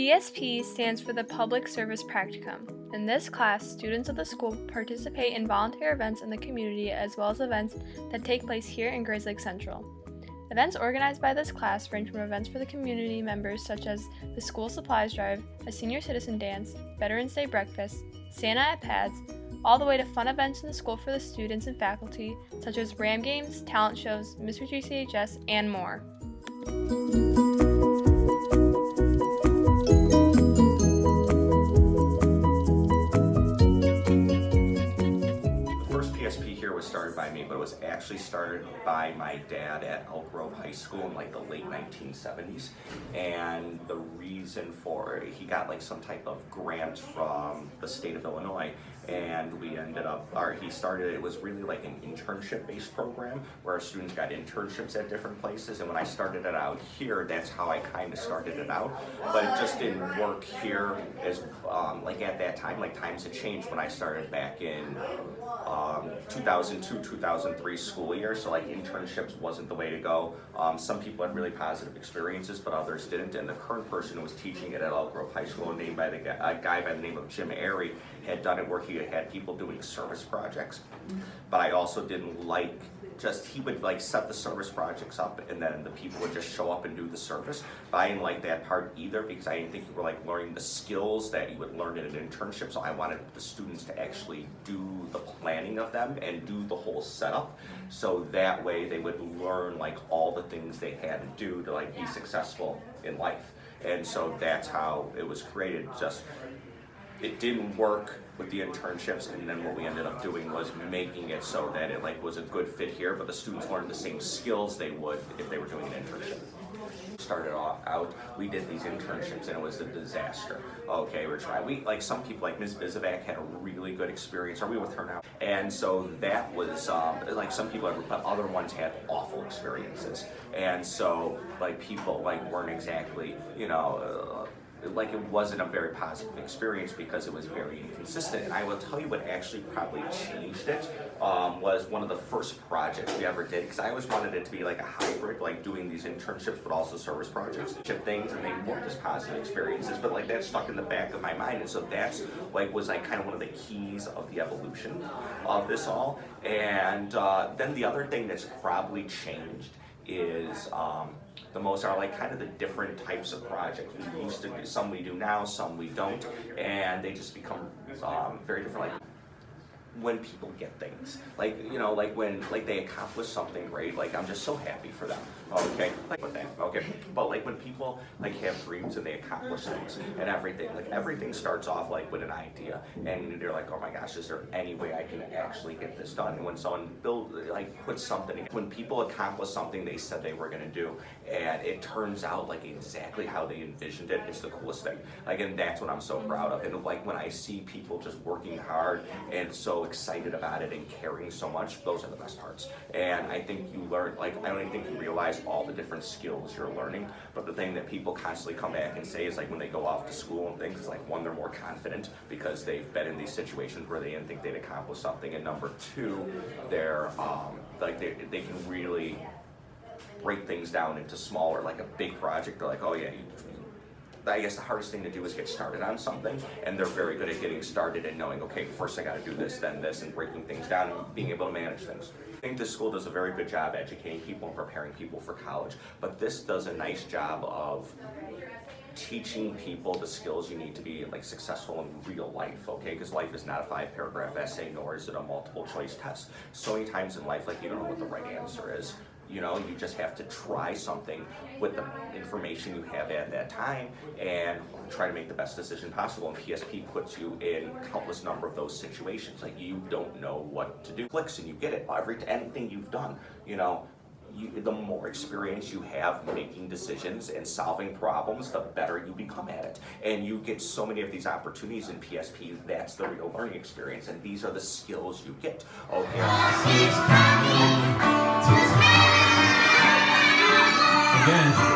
PSP stands for the Public Service Practicum. In this class, students of the school participate in volunteer events in the community as well as events that take place here in Grays Lake Central. Events organized by this class range from events for the community members such as the school supplies drive, a senior citizen dance, Veterans Day breakfast, Santa at Pads, all the way to fun events in the school for the students and faculty such as RAM games, talent shows, Mr. GCHS, and more. PSP here was started by me, but it was actually started by my dad at Elk Grove High School in like the late 1970s. And the reason for it, he got like some type of grant from the state of Illinois, and we ended up, he started, it was really like an internship-based program where our students got internships at different places. And when I started it out here, that's how I kind of started it out. But it just didn't work here as, like at that time, like times had changed when I started back in 2002-2003 school year, so like internships wasn't the way to go. Some people had really positive experiences, but others didn't. And the current person who was teaching it at Elk Grove High School, named by a guy by the name of Jim Airy, had done it where he had people doing service projects. But I also didn't like he would like set the service projects up and then the people would just show up and do the service. But I didn't like that part either because I didn't think you were like learning the skills that you would learn in an internship. So I wanted the students to actually do the planning of them and do the whole setup. So that way they would learn like all the things they had to do to like be successful in life. And so that's how it was created. It didn't work with the internships, and then what we ended up doing was making it so that it like was a good fit here, but the students learned the same skills they would if they were doing an internship. Started out, we did these internships and it was a disaster. Okay, like some people like Ms. Bizovac had a really good experience. Are we with her now? And so that was like some people, but other ones had awful experiences. And so like people like weren't exactly, like it wasn't a very positive experience because it was very inconsistent. And I will tell you what actually probably changed it was one of the first projects we ever did, because I always wanted it to be like a hybrid, like doing these internships but also service projects, ship things, and they weren't as positive experiences, but like that stuck in the back of my mind. And so that's like was like kind of one of the keys of the evolution of this all. And then the other thing that's probably changed is the most are like kind of the different types of projects. We used to do some we do now, some we don't, and they just become very different. Like when people get things, like like when like they accomplish something great, like I'm just so happy for them. Okay, like with that. Okay, but like when people like have dreams and they accomplish things and everything, like everything starts off like with an idea, and you're like, oh my gosh, is there any way I can actually get this done? And when someone puts something, when people accomplish something they said they were going to do, and it turns out like exactly how they envisioned it, it's the coolest thing. Like, and that's what I'm so proud of. And like when I see people just working hard and so excited about it and caring so much, those are the best parts. And I think you learn, like, I don't even think you realize all the different skills you're learning, but the thing that people constantly come back and say is like when they go off to school and things, is like one, they're more confident because they've been in these situations where they didn't think they'd accomplish something, and number two, they're like they can really break things down into smaller, like a big project. They're like, oh yeah, I guess the hardest thing to do is get started on something, and they're very good at getting started and knowing, okay, first I got to do this, then this, and breaking things down and being able to manage things. I think this school does a very good job educating people and preparing people for college, but this does a nice job of teaching people the skills you need to be like successful in real life, okay? Because life is not a 5-paragraph essay, nor is it a multiple choice test. So many times in life, like you don't know what the right answer is. You just have to try something with the information you have at that time and try to make the best decision possible. And PSP puts you in countless number of those situations. Like you don't know what to do. Clicks and you get it. Anything you've done, the more experience you have making decisions and solving problems, the better you become at it. And you get so many of these opportunities in PSP, that's the real learning experience. And these are the skills you get. Okay. Again.